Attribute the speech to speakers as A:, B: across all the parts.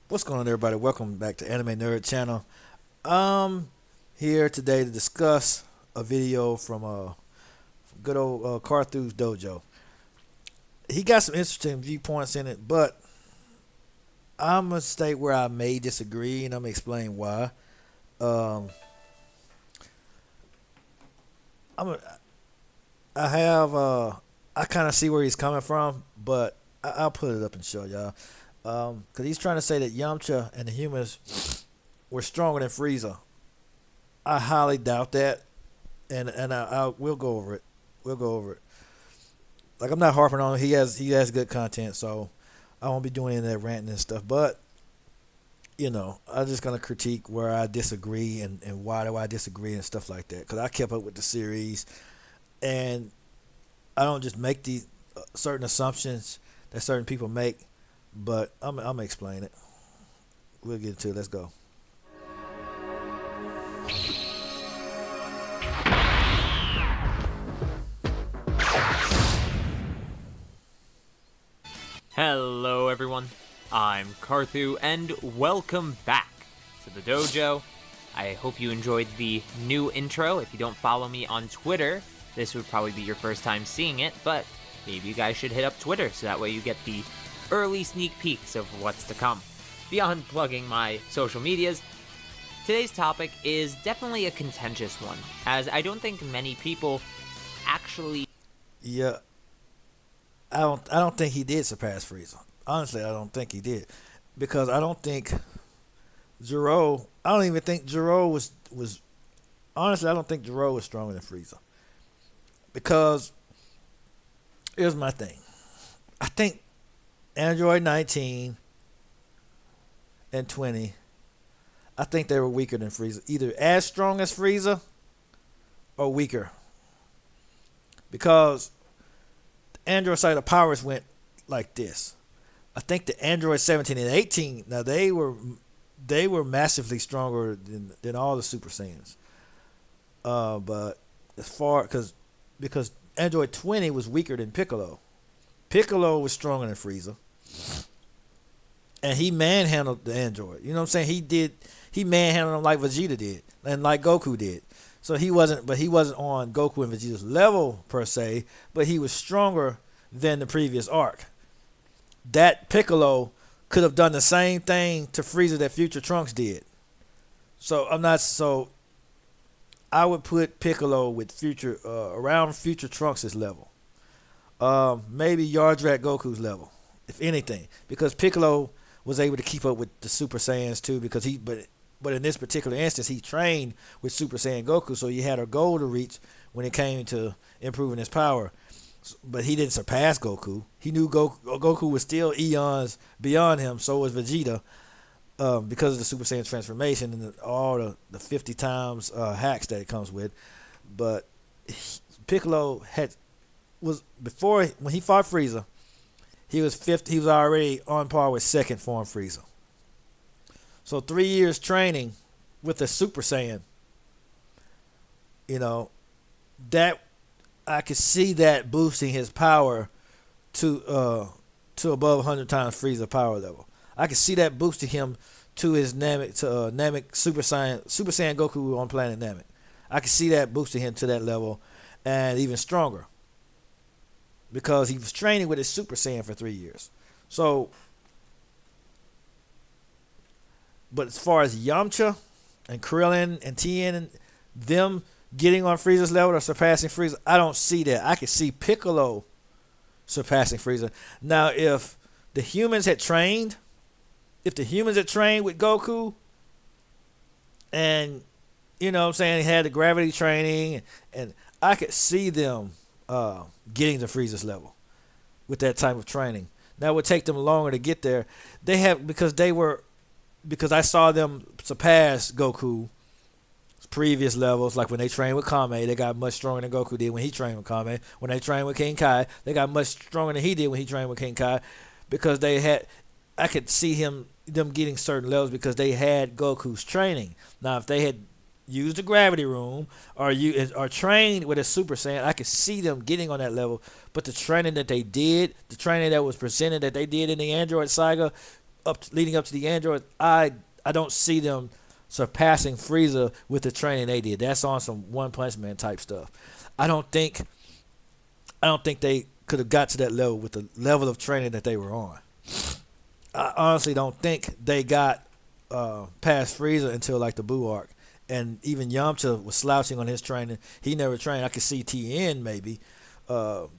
A: What's going on, everybody? Welcome back to Anime Nerd Channel. I'm here today to discuss a video from good old Carthu's Dojo. He got some interesting viewpoints in it, but I'm gonna state where I may disagree, and I'm gonna explain why. Um, I'm a, I have I kind of see where he's coming from, but I'll put it up and show y'all. Because he's trying to say that Yamcha and the humans were stronger than Frieza. I highly doubt that, and we'll go over it. We'll go over it. Like, I'm not harping on him. He has good content, so I won't be doing any of that ranting and stuff. But I'm just gonna critique where I disagree and why do I disagree and stuff like that. Because I kept up with the series, and I don't just make these certain assumptions that certain people make. But I'm gonna explain it. We'll get into it. Let's go.
B: Hello everyone, I'm Carthu and welcome back to the dojo. I hope you enjoyed the new intro. If you don't follow me on Twitter, this would probably be your first time seeing it, but maybe you guys should hit up Twitter so that way you get the early sneak peeks of what's to come. Beyond plugging my social medias, today's topic is definitely a contentious one, as I don't think many people actually...
A: Yeah, I don't think he did surpass Frieza. Honestly, I don't think he did, because I don't think Zero. I don't even think Zero was. Honestly, I don't think Zero was stronger than Frieza, because here's my thing. I think Android 19 and 20. I think they were weaker than Frieza, either as strong as Frieza or weaker, because Android side of powers went like this. I think the Android 17 and 18, now they were massively stronger than all the Super Saiyans. But as far because Android 20 was weaker than Piccolo. Piccolo was stronger than Frieza, and he manhandled the Android. You know what I'm saying? He manhandled him like Vegeta did and like Goku did. So he wasn't on Goku and Vegeta's level per se, but he was stronger than the previous arc. That Piccolo could have done the same thing to Frieza that Future Trunks did. So I would put Piccolo with Future around Future Trunks' level. Maybe Yardrat Goku's level, if anything, because Piccolo was able to keep up with the Super Saiyans too, because but in this particular instance, he trained with Super Saiyan Goku, so he had a goal to reach when it came to improving his power. But he didn't surpass Goku. He knew Goku was still eons beyond him. So was Vegeta, because of the Super Saiyan transformation and all the 50 times hacks that it comes with. But Piccolo was before when he fought Frieza, he was fifth. He was already on par with second form Frieza. So 3 years training with a Super Saiyan, that I could see that boosting his power to above 100 times Frieza power level. I could see that boosting him to his Namek Super Saiyan Goku on planet Namek. I could see that boosting him to that level and even stronger, because he was training with his Super Saiyan for 3 years. So, but as far as Yamcha and Krillin and Tien and them getting on Frieza's level or surpassing Frieza, I don't see that. I could see Piccolo surpassing Frieza. Now, if the humans had trained with Goku, and had the gravity training, and I could see them getting to Frieza's level with that type of training. Now it would take them longer to get there. Because I saw them surpass Goku previous levels, like when they trained with Kame, they got much stronger than Goku did when he trained with Kame. When they trained with King Kai, they got much stronger than he did when he trained with King Kai, because I could see them getting certain levels because they had Goku's training. Now, if they had used the gravity room or trained with a Super Saiyan, I could see them getting on that level. But the training that they did, the training that was presented that they did in the Android Saga, leading up to the androids, I don't see them surpassing Frieza with the training they did. That's on some One Punch Man type stuff. I don't think they could have got to that level with the level of training that they were on. I honestly don't think they got past Frieza until like the Buu arc. And even Yamcha was slouching on his training. He never trained. I could see Tien maybe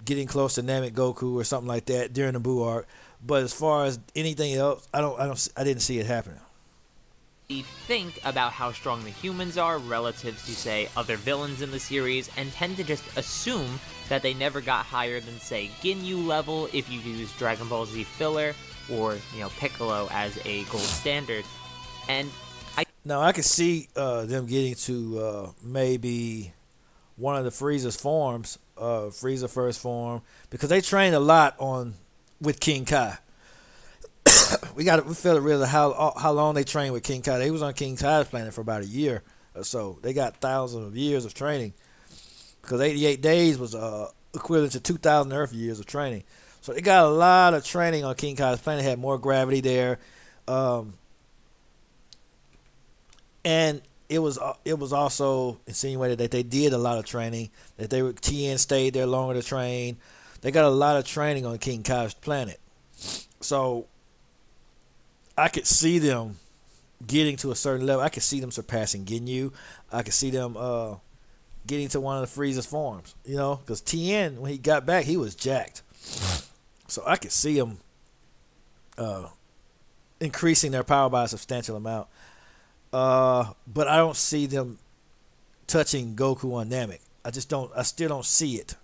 A: getting close to Namek Goku or something like that during the Buu arc. But as far as anything else, I didn't see it happening.
B: We think about how strong the humans are relative to, say, other villains in the series, and tend to just assume that they never got higher than, say, Ginyu level if you use Dragon Ball Z filler, or, Piccolo as a gold standard. And
A: Now, I could see them getting to maybe one of the Frieza's forms, Frieza first form, because they trained a lot with King Kai. we feel to realize how long they trained with King Kai. They was on King Kai's planet for about a year or so. They got thousands of years of training, because 88 days was equivalent to 2,000 Earth years of training. So they got a lot of training on King Kai's planet. Had more gravity there. And it was also insinuated that they did a lot of training, that Tien stayed there longer to train. They got a lot of training on King Kai's planet. So I could see them getting to a certain level. I could see them surpassing Ginyu. I could see them getting to one of the Frieza's forms, because Tien, when he got back, he was jacked. So I could see them increasing their power by a substantial amount. But I don't see them touching Goku on Namek. I still don't see it.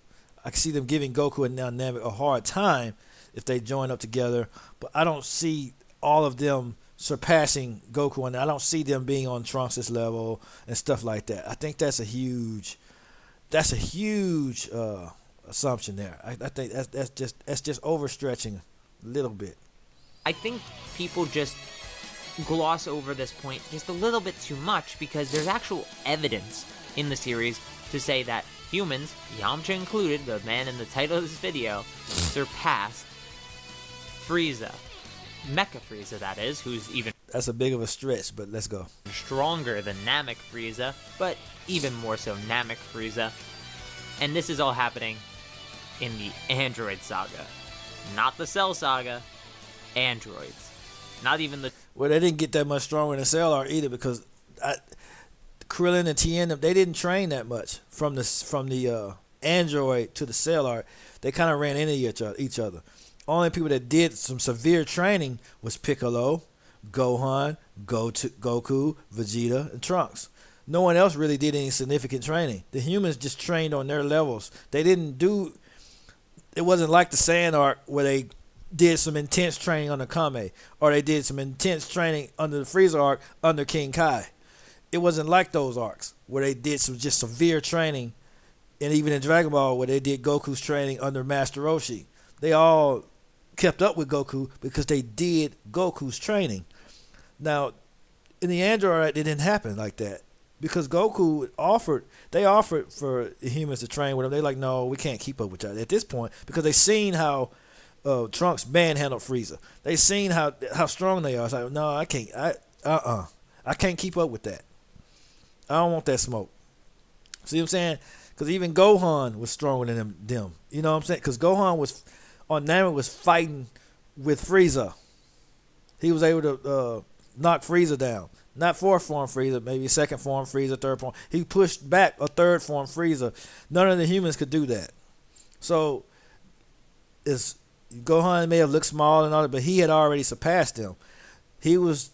A: I can see them giving Goku and Namek a hard time if they join up together, but I don't see all of them surpassing Goku, and I don't see them being on Trunks' level and stuff like that. I think that's a huge assumption there. I think that's just overstretching a little bit.
B: I think people just gloss over this point just a little bit too much, because there's actual evidence in the series to say that humans, Yamcha included, the man in the title of this video, surpassed Frieza. Mecha Frieza, that is, who's even...
A: That's a big of a stretch, but let's go.
B: ...stronger than Namek Frieza, but even more so Namek Frieza. And this is all happening in the Android Saga. Not the Cell Saga. Androids. Not even the...
A: Well, they didn't get that much stronger in the Cell arc either, because Krillin and Tien, they didn't train that much from the Android to the Cell arc. They kind of ran into each other. Only people that did some severe training was Piccolo, Gohan, Goku, Vegeta, and Trunks. No one else really did any significant training. The humans just trained on their levels. They didn't do... It wasn't like the Saiyan arc where they did some intense training under Kame, or they did some intense training under the Frieza arc under King Kai. It wasn't like those arcs where they did some just severe training, and even in Dragon Ball where they did Goku's training under Master Roshi. They all kept up with Goku because they did Goku's training. Now, in the Android arc, it didn't happen like that, because Goku offered for the humans to train with him. They're like, no, we can't keep up with y'all at this point, because they seen how Trunks manhandled Frieza. They seen how strong they are. It's like, no, I can't. I can't keep up with that. I don't want that smoke. See what I'm saying? Because even Gohan was stronger than them. You know what I'm saying? Because Gohan was fighting with Frieza. He was able to knock Frieza down. Not fourth form Frieza, maybe second form Frieza, third form. He pushed back a third form Frieza. None of the humans could do that. So Gohan may have looked small and all that, but he had already surpassed him. He was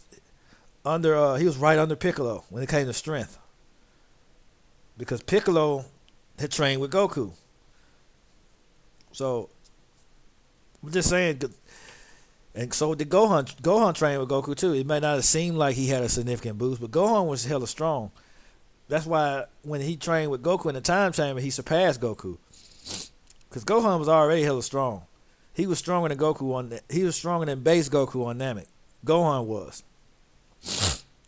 A: right under Piccolo when it came to strength, because Piccolo had trained with Goku. So I'm just saying, and so did Gohan. Gohan trained with Goku too. It might not have seemed like he had a significant boost, but Gohan was hella strong. That's why when he trained with Goku in the time chamber, he surpassed Goku, because Gohan was already hella strong. He was stronger than Goku he was stronger than base Goku on Namek. Gohan was.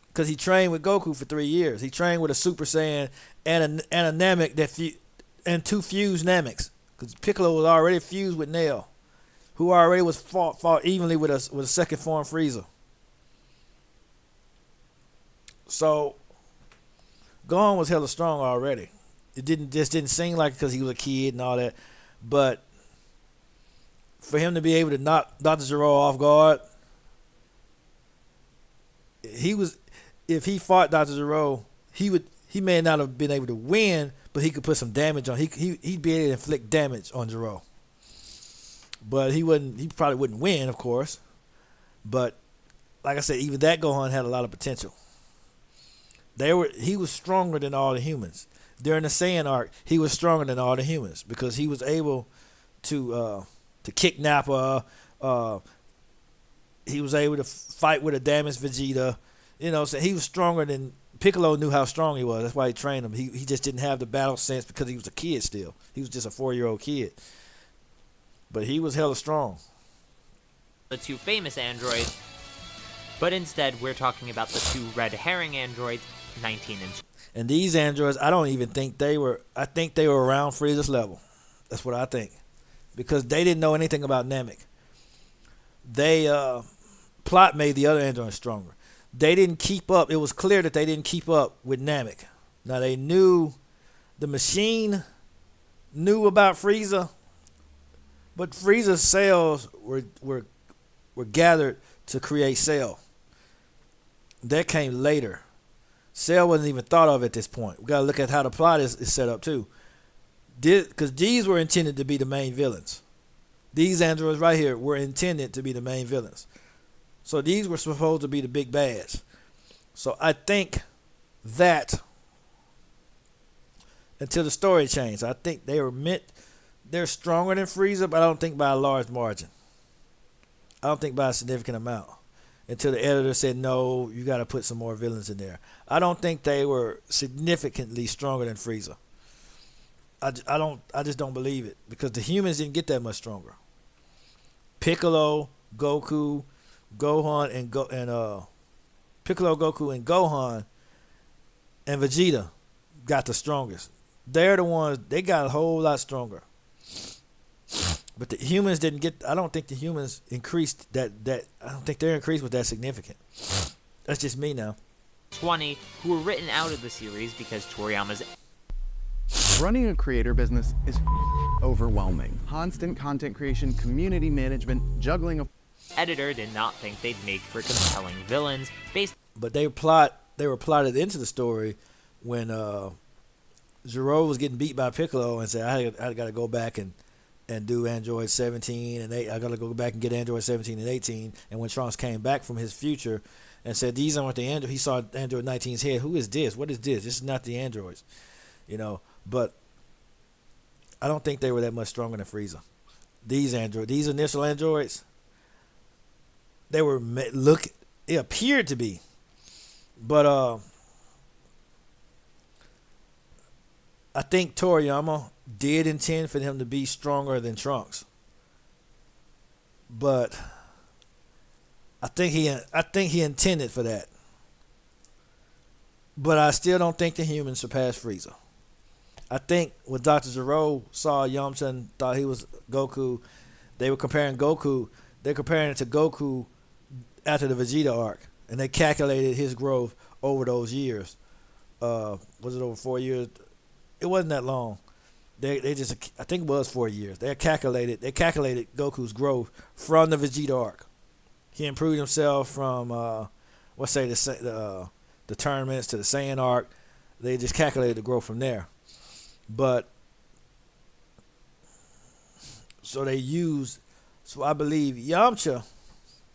A: Because he trained with Goku for 3 years. He trained with a Super Saiyan and a Namek and two fused Nameks. Because Piccolo was already fused with Nail, who already was fought evenly with a second form Frieza. So Gohan was hella strong already. It didn't seem like because he was a kid and all that, but for him to be able to knock Dr. Gero off guard, he was if he fought Dr. Gero, he may not have been able to win, but he could put some damage on. He'd be able to inflict damage on Gero. But he wouldn't. He probably wouldn't win, of course. But like I said, even that Gohan had a lot of potential. He was stronger than all the humans. During the Saiyan arc, he was stronger than all the humans because he was able to kick Nappa. He was able to fight with a damaged Vegeta. So he was stronger than Piccolo. Knew how strong he was. That's why he trained him. He just didn't have the battle sense because he was a kid still. He was just a 4-year-old kid. But he was hella strong.
B: The two famous androids, but instead we're talking about the two red herring androids, 19 and 20.
A: And these androids, I don't even think they were. I think they were around Frieza's level. That's what I think, because they didn't know anything about Namek. Plot made the other androids stronger. They didn't keep up. It was clear that they didn't keep up with Namek. Now they knew, the machine knew about Frieza, but Frieza's cells were gathered to create Cell. That came later. Cell wasn't even thought of at this point. We gotta look at how the plot is set up too. Because these were intended to be the main villains. These androids right here were intended to be the main villains. So these were supposed to be the big bads. So I think that until the story changed, I think they're stronger than Frieza, but I don't think by a large margin. I don't think by a significant amount. Until the editor said, no, you got to put some more villains in there. I don't think they were significantly stronger than Frieza. I just don't believe it, because the humans didn't get that much stronger. Piccolo, Goku, Gohan, and Piccolo, Goku, and Gohan, and Vegeta got the strongest. They're the ones, they got a whole lot stronger. But the humans didn't get. I don't think the humans increased that. I don't think their increase was that significant. That's just me now.
B: 20, who were written out of the series because Toriyama's
C: running a creator business is overwhelming. Constant content creation, community management, juggling of
B: editor did not think they'd make for compelling villains based.
A: But they were plotted into the story when Gero was getting beat by Piccolo and said, I got to go back and do Android 17 and 8. I got to go back and get Android 17 and 18. And when Trunks came back from his future and said, these aren't the androids, he saw Android 19's head. Who is this? What is this? This is not the androids. But I don't think they were that much stronger than Frieza. These initial androids, it appeared to be. But I think Toriyama did intend for them to be stronger than Trunks, but I think he intended for that. But I still don't think the humans surpassed Frieza. I think when Dr. Gero saw Yamcha and thought he was Goku, they were comparing Goku. They're comparing it to Goku after the Vegeta arc, and they calculated his growth over those years. Was it over 4 years? It wasn't that long. They just, I think it was 4 years. They calculated Goku's growth from the Vegeta arc. He improved himself from let's say the tournaments to the Saiyan arc. They just calculated the growth from there. But so I believe Yamcha.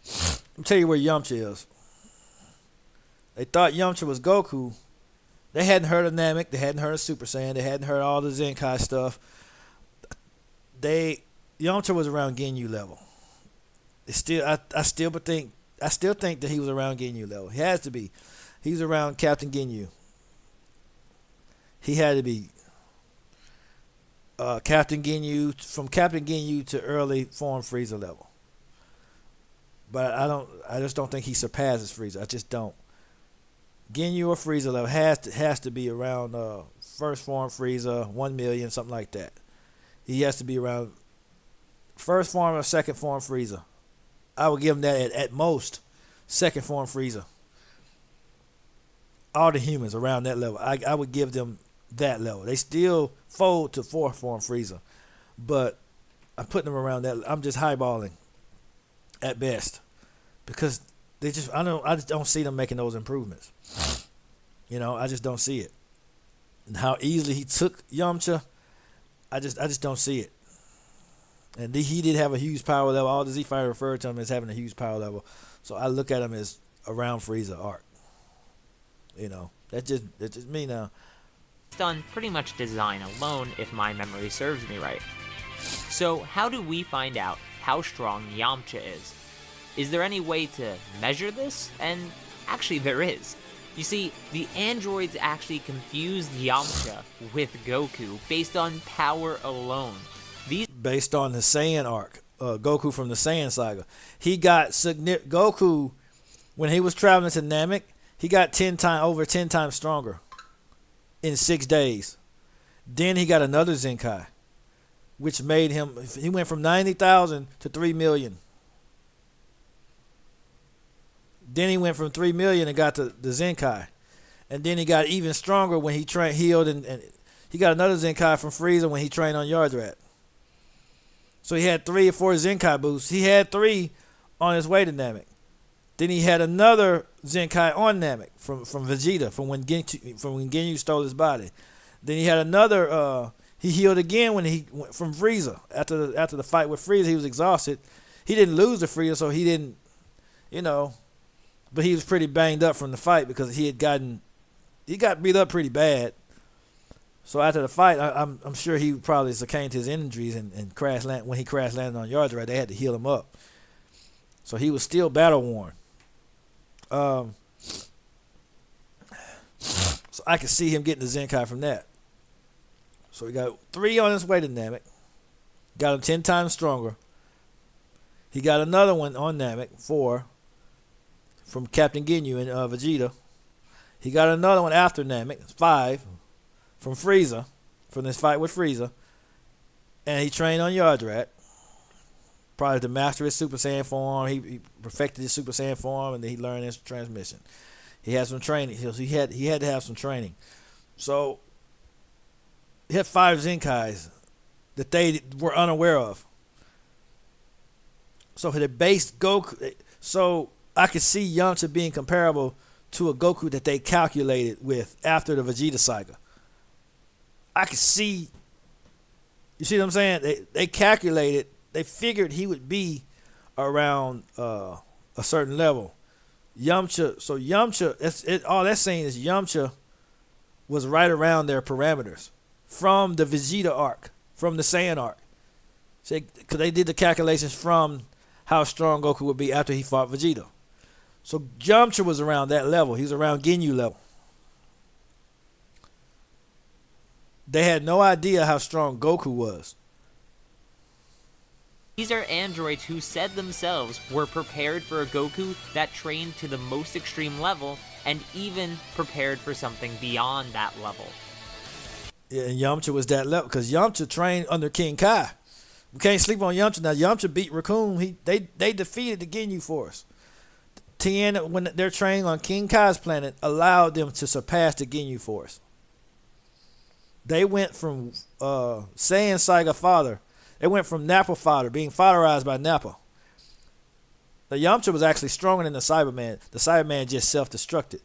A: Let me tell you where Yamcha is. They thought Yamcha was Goku. They hadn't heard of Namek. They hadn't heard of Super Saiyan. They hadn't heard all the Zenkai stuff. Yamcha was around Ginyu level. I still think that he was around Ginyu level. He has to be. He's around Captain Ginyu. He had to be Captain Ginyu, from Captain Ginyu to early form Frieza level. But I just don't think he surpasses Frieza. I just don't. Ginyu or Frieza level has to be around first form Frieza, 1 million, something like that. He has to be around first form or second form Frieza. I would give him that at most second form Frieza. all the humans around that level. I would give them that level. They still fold to 4th form Frieza, but I'm putting them around that. I'm just highballing at best because I just don't see them making those improvements. I just don't see it. And how easily he took Yamcha, I just don't see it. And he did have a huge power level. All the Z Fighter referred to him as having a huge power level. So I look at him as around Frieza arc. That's just me now.
B: It's done pretty much design alone, if my memory serves me right. So how do we find out how strong Yamcha is? Is there any way to measure this? And actually there is. You see, the androids actually confused Yamcha with Goku based on power alone.
A: Based on the Saiyan arc, Goku from the Saiyan saga. He got Goku, when he was traveling to Namek, he got over 10 times stronger in 6 days. Then he got another Zenkai, which made him, he went from 90,000 to 3 million. Then he went from 3 million and got the Zenkai. And then he got even stronger when he healed, and he got another Zenkai from Frieza when he trained on Yardrat. So he had 3 or 4 Zenkai boosts. He had 3 on his way to Namek. Then he had another Zenkai on Namek from Vegeta, from when Ginyu stole his body. Then he had another. He healed again when he went from Frieza after the fight with Frieza. He was exhausted. He didn't lose to Frieza, so he didn't, but he was pretty banged up from the fight because he got beat up pretty bad. So after the fight, I'm sure he probably succumbed to his injuries and when he crash landed on Yardrat, they had to heal him up. So he was still battle worn. So I could see him getting the Zenkai from that. So he got 3 on his way to Namek. Got him 10 times stronger. He got another one on Namek, 4, from Captain Ginyu and Vegeta. He got another one after Namek, 5, from Frieza, from this fight with Frieza. And he trained on Yardrat. Probably to master his Super Saiyan form. He perfected his Super Saiyan form, and then he learned his transmission. He had some training. He had to have some training. So he had 5 Zenkais that they were unaware of. So they based Goku. So I could see Yamcha being comparable to a Goku that they calculated with after the Vegeta saga. I could see. You see what I'm saying? They calculated. They figured he would be around a certain level. Yamcha. So Yamcha. All that's saying is Yamcha was right around their parameters from the Vegeta arc, from the Saiyan arc. Because they did the calculations from how strong Goku would be after he fought Vegeta. So Yamcha was around that level. He was around Ginyu level. They had no idea how strong Goku was.
B: These are androids who said themselves were prepared for a Goku that trained to the most extreme level and even prepared for something beyond that level.
A: Yeah, and Yamcha was that level because Yamcha trained under King Kai. We can't sleep on Yamcha. Now Yamcha beat Raccoon. They defeated the Ginyu Force. Tien, when they're training on King Kai's planet, allowed them to surpass the Ginyu Force. They went from Saiyan Saga Father. They went from Nappa Father, being fatherized by Nappa. The Yamcha was actually stronger than the Cyberman. The Cyberman just self-destructed.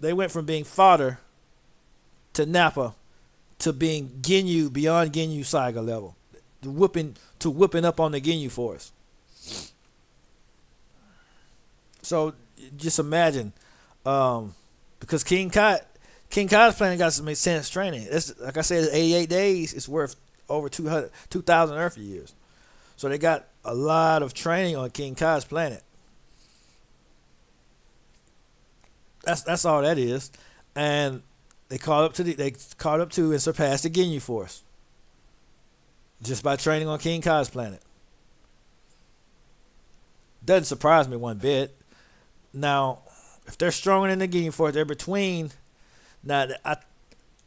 A: They went from being father to Nappa to being Ginyu, beyond Ginyu Saga level. Whooping up on the Ginyu Force. So just imagine, because King Kai's planet got some intense training. It's, like I said, 88 days. It's worth over 2,000 Earth years. So they got a lot of training on King Kai's planet. That's all that is, and they caught up to and surpassed the Ginyu Force just by training on King Kai's planet. Doesn't surprise me one bit. Now, if they're stronger than the Ginyu Force, they're between. Now, I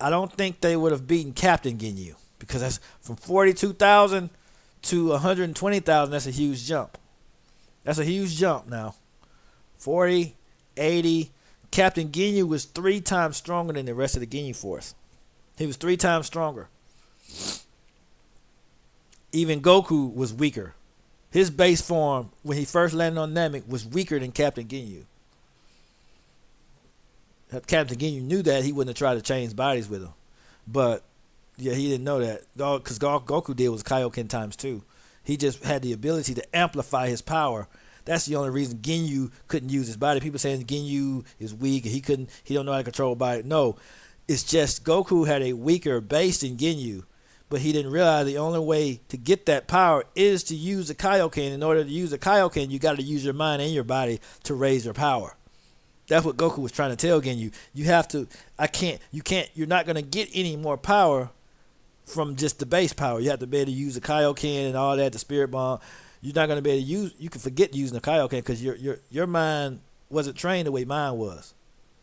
A: don't think they would have beaten Captain Ginyu because that's from 42,000 to 120,000. That's a huge jump. That's a huge jump now. 40, 80. Captain Ginyu was 3 times stronger than the rest of the Ginyu force. He was 3 times stronger. Even Goku was weaker. His base form, when he first landed on Namek, was weaker than Captain Ginyu. If Captain Ginyu knew that, he wouldn't have tried to change bodies with him. But, yeah, he didn't know that. Because Goku did was Kaioken times 2. He just had the ability to amplify his power. That's the only reason Ginyu couldn't use his body. People saying Ginyu is weak and he don't know how to control a body. No, it's just Goku had a weaker base than Ginyu, but he didn't realize the only way to get that power is to use the Kaioken. In order to use the Kaioken, you got to use your mind and your body to raise your power. That's what Goku was trying to tell Ginyu. You're not going to get any more power from just the base power. You have to be able to use the Kaioken and all that, the Spirit Bomb. You're not going to be able to use. You can forget using the Kaioken because your mind wasn't trained the way mine was.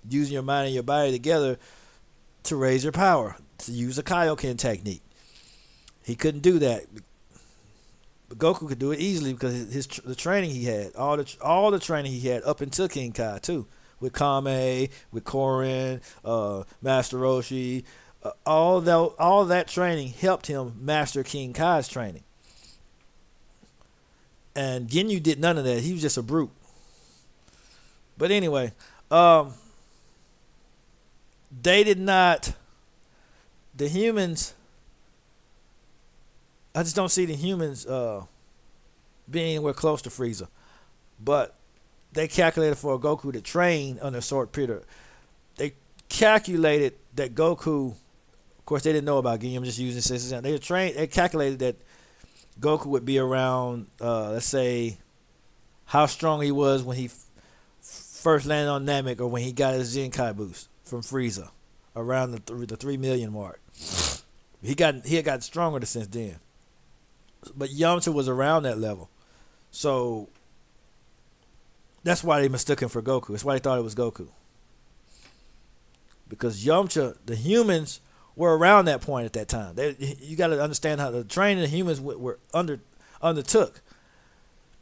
A: Using your mind and your body together to raise your power, to use the Kaioken technique. He couldn't do that, but Goku could do it easily because the training he had, all the training he had up until King Kai too, with Kame, with Korin, Master Roshi, all that training helped him master King Kai's training. And Ginyu did none of that. He was just a brute. But anyway, they did not. The humans. I just don't see the humans being anywhere close to Frieza. But they calculated for a Goku to train under a short period. They calculated that Goku. Of course, they didn't know about Ginyu. I'm just using this. They calculated that Goku would be around, let's say, how strong he was when he first landed on Namek, or when he got his Zenkai boost from Frieza, around the 3 million mark. He had gotten stronger since then, but Yamcha was around that level, so that's why they mistook him for Goku. That's why they thought it was Goku, because Yamcha, the humans were around that point at that time. You got to understand how the training the humans were undertook.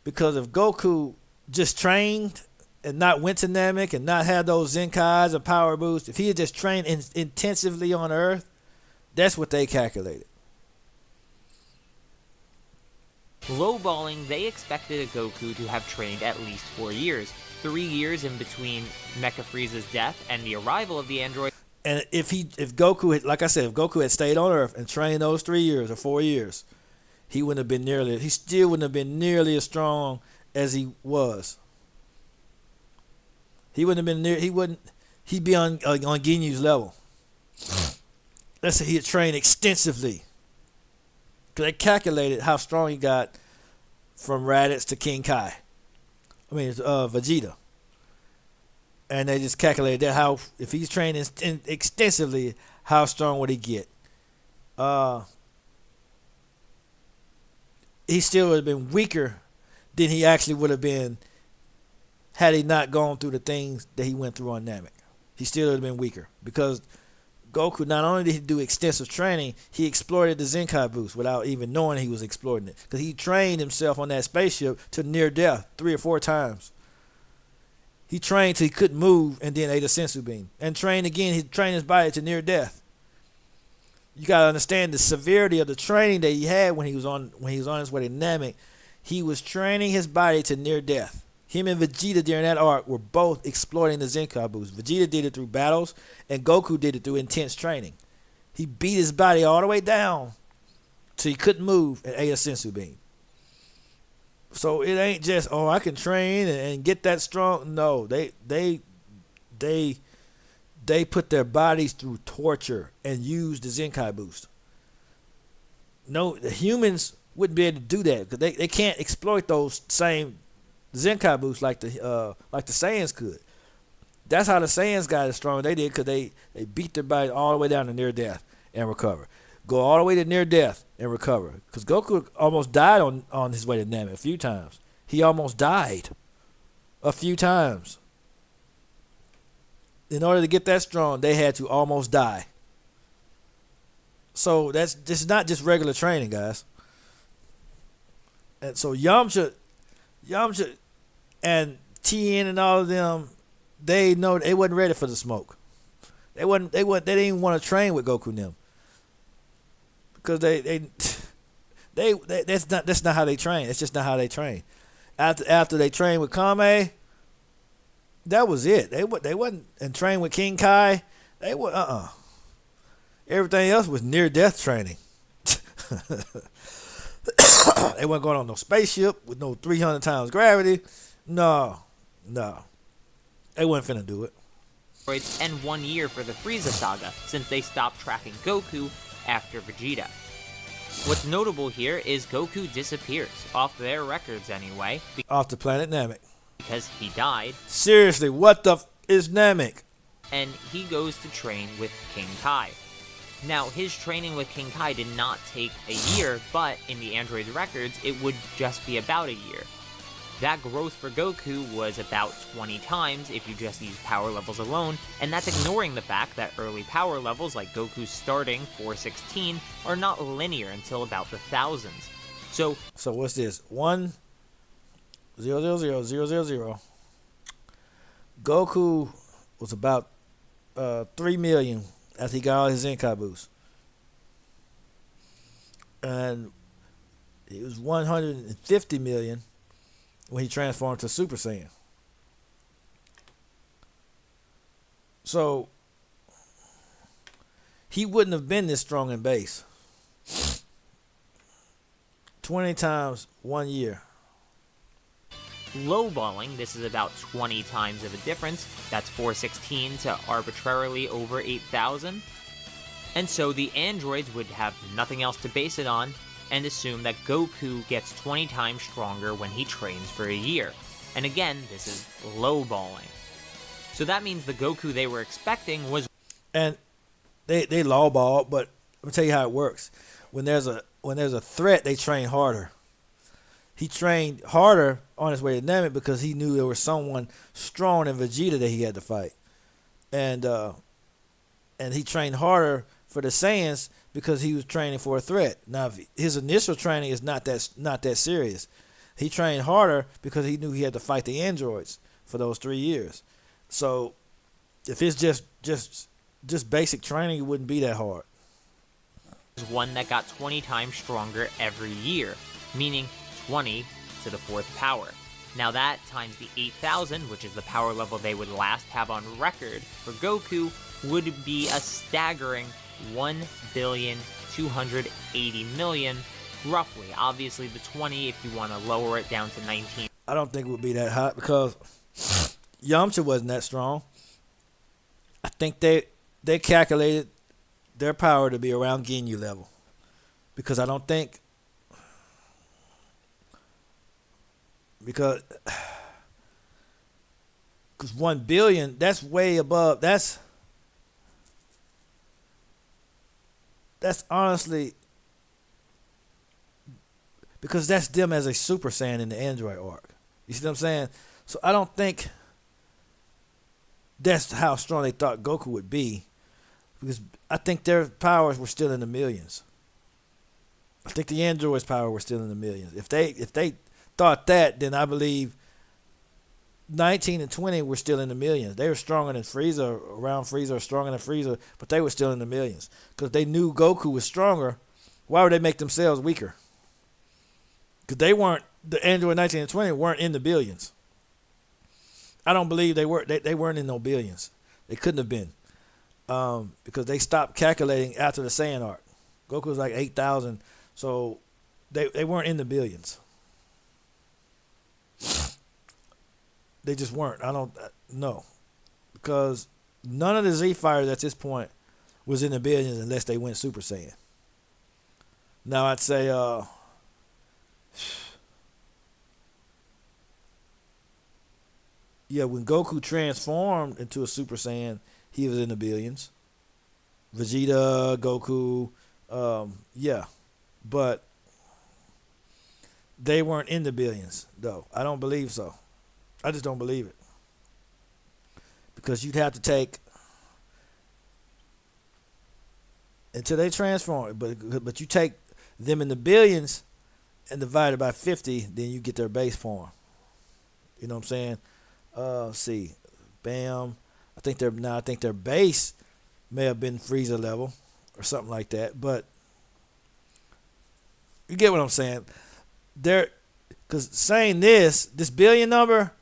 A: Because if Goku just trained and not went to Namek and not had those Zenkais and power boosts, if he had just trained intensively on Earth, that's what they calculated.
B: Lowballing, they expected a Goku to have trained at least 4 years. 3 years in between Mecha Frieza's death and the arrival of the android.
A: And if Goku had, like I said, if Goku had stayed on Earth and trained those 3 years or 4 years, he still wouldn't have been nearly as strong as he was. He'd be on Ginyu's level. Let's say he had trained extensively. Because they calculated how strong he got from Raditz to King Kai. Vegeta. And they just calculated that, how if he's training extensively, how strong would he get? He still would have been weaker than he actually would have been had he not gone through the things that he went through on Namek. He still would have been weaker because Goku, not only did he do extensive training, he exploited the Zenkai boost without even knowing he was exploiting it. Because he trained himself on that spaceship to near death 3 or 4 times. He trained till he couldn't move and then ate a sensu bean. And trained again, he trained his body to near death. You gotta understand the severity of the training that he had when he was on his way to Namek. He was training his body to near death. Him and Vegeta during that arc were both exploiting the Zenkai boost. Vegeta did it through battles, and Goku did it through intense training. He beat his body all the way down till he couldn't move and ate a sensu bean. So it ain't just, I can train and get that strong. No, they put their bodies through torture and used the Zenkai boost. No, the humans wouldn't be able to do that because they can't exploit those same Zenkai boosts like the Saiyans could. That's how the Saiyans got as strong as they did, because they beat their body all the way down to near death and recover. Go all the way to near death and recover. Because Goku almost died on his way to Namek a few times. He almost died a few times. In order to get that strong, they had to almost die. So this is not just regular training, guys. And so Yamcha and Tien and all of them, they know they wasn't ready for the smoke. They didn't even want to train with Goku and them because they that's not how they train. It's just not how they train. After they trained with Kame, that was it. They wasn't and trained with King Kai. They were Everything else was near death training. They weren't going on no spaceship with no 300 times gravity. No. They wasn't finna do it.
B: And 1 year for the Frieza saga, since they stopped tracking Goku after Vegeta. What's notable here is Goku disappears, off their records anyway,
A: Off the planet Namek.
B: because he died,
A: Seriously, what the is Namek?
B: and he goes to train with King Kai. Now, his training with King Kai did not take a year, but in the Android records, it would just be about a year. That growth for Goku was about 20 times if you just use power levels alone, and that's ignoring the fact that early power levels like Goku's starting 416 are not linear until about the thousands. So
A: what's this? 1 0 0 0 0 0 0. Goku was about 3 million as he got all his Zenkai boosts. And it was 150 million when he transformed to Super Saiyan. So he wouldn't have been this strong in base. 20 times 1 year.
B: lowballing, this is about 20 times of a difference. That's 416 to arbitrarily over 8,000. And so the androids would have nothing else to base it on and assume that Goku gets 20 times stronger when he trains for a year. And again, this is lowballing. So that means the Goku they were expecting was...
A: And they lowball, but let me tell you how it works. When there's a threat, they train harder. He trained harder on his way to Namek because he knew there was someone strong in Vegeta that he had to fight. And he trained harder for the Saiyans because he was training for a threat. Now, his initial training is not that serious. He trained harder because he knew he had to fight the androids for those 3 years. So, if it's just basic training, it wouldn't be that hard.
B: One that got 20 times stronger every year, meaning 20 to the fourth power. Now that times the 8,000, which is the power level they would last have on record for Goku, would be a staggering 1,280,000,000, roughly. Obviously the 20 if you want to lower it down to 19.
A: I don't think it would be that hot because Yamcha wasn't that strong. I think they calculated their power to be around Ginyu level. Because I don't think... Because 1 billion, that's way above. That's honestly... Because that's them as a Super Saiyan in the Android arc. You see what I'm saying? So I don't think that's how strong they thought Goku would be. Because I think their powers were still in the millions. I think the androids' power were still in the millions. If they thought that, then I believe 19 and 20 were still in the millions. They were stronger than Frieza, around Frieza, or stronger than Frieza, but they were still in the millions. Because they knew Goku was stronger. Why would they make themselves weaker? Because the android 19 and 20 weren't in the billions. I don't believe they were. They weren't in no billions. They couldn't have been. Because they stopped calculating after the Saiyan arc. Goku was like 8,000, so they weren't in the billions. They just weren't. I don't know. Because none of the Z fighters at this point was in the billions unless they went Super Saiyan. Now I'd say yeah, when Goku transformed into a Super Saiyan, he was in the billions. Vegeta, Goku, yeah. But they weren't in the billions, though. I don't believe so. I just don't believe it. Because you'd have to take... Until they transform, but you take them in the billions and divide it by 50, then you get their base form. You know what I'm saying? See. Bam. I think their base may have been Frieza level or something like that. But you get what I'm saying. Because saying this billion number,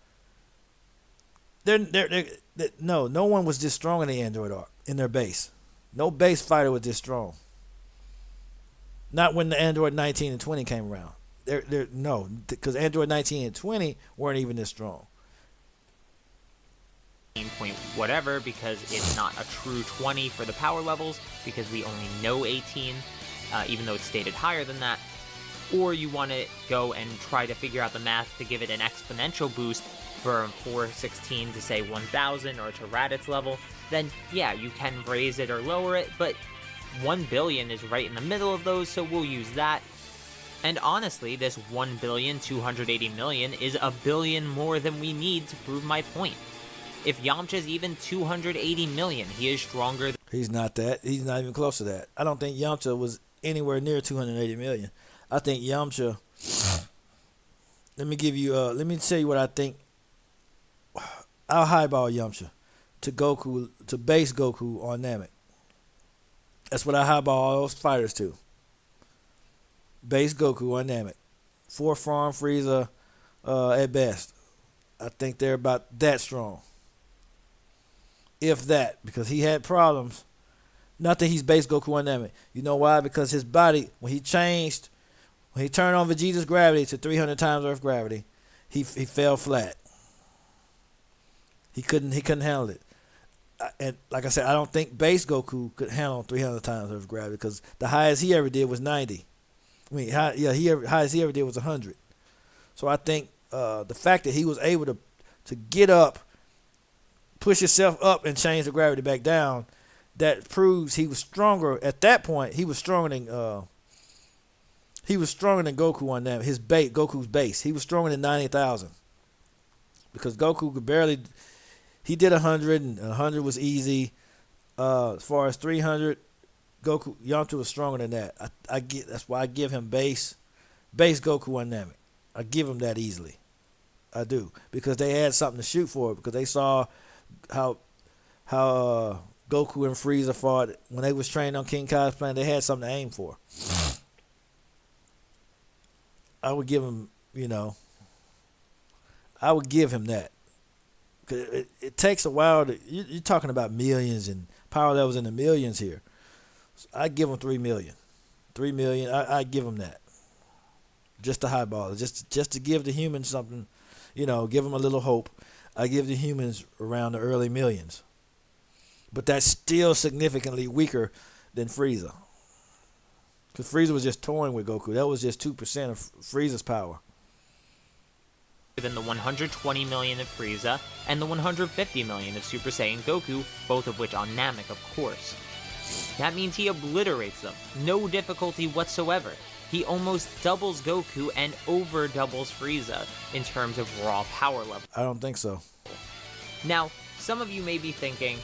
A: no one was this strong in the Android arc in their base. No base fighter was this strong. Not when the Android 19 and 20 came around. No, because Android 19 and 20 weren't even this strong.
B: Point whatever, because it's not a true 20 for the power levels, because we only know 18, even though it's stated higher than that. Or you want to go and try to figure out the math to give it an exponential boost from 416 to say 1000 or to Raditz level, then yeah, you can raise it or lower it, but 1 billion is right in the middle of those, so we'll use that. And honestly, this 1,280,000,000 is a billion more than we need to prove my point. If Yamcha's even 280 million, he is stronger.
A: He's not that. He's not even close to that. I don't think Yamcha was anywhere near 280 million. I think Yamcha. Let me tell you what I think. I'll highball Yamcha to base Goku on Namek. That's what I highball all those fighters to. Base Goku on Namek. 4 farm Frieza at best. I think they're about that strong. If that, because he had problems. Not that he's base Goku on Namek. You know why? Because his body, when he turned on Vegeta's gravity to 300 times Earth gravity, he fell flat. He couldn't handle it. And like I said, I don't think base Goku could handle 300 times Earth gravity, because the highest he ever did was 90. Highest he ever did was 100. So I think the fact that he was able to get up, push himself up, and change the gravity back down, that proves he was stronger. At that point, he was stronger than Goku on that. Goku's base. He was stronger than 90,000, because Goku could barely. He did 100, and 100 was easy. As far as 300, Yamcha was stronger than that. That's why I give him base Goku on Namek. I give him that easily. I do, because they had something to shoot for, because they saw how Goku and Frieza fought when they was trained on King Kai's planet. They had something to aim for. I would give him, I would give him that. Cause it takes a while you're talking about millions and power levels in the millions here. So I give him 3 million. 3 million, I give him that. Just to highball it, just to give the humans something, give them a little hope. I give the humans around the early millions. But that's still significantly weaker than Frieza. Because Frieza was just toying with Goku. That was just 2% of Frieza's power.
B: Than the 120 million of Frieza and the 150 million of Super Saiyan Goku, both of which on Namek, of course. That means he obliterates them. No difficulty whatsoever. He almost doubles Goku and over doubles Frieza in terms of raw power level.
A: I don't think so.
B: Now, some of you may be thinking,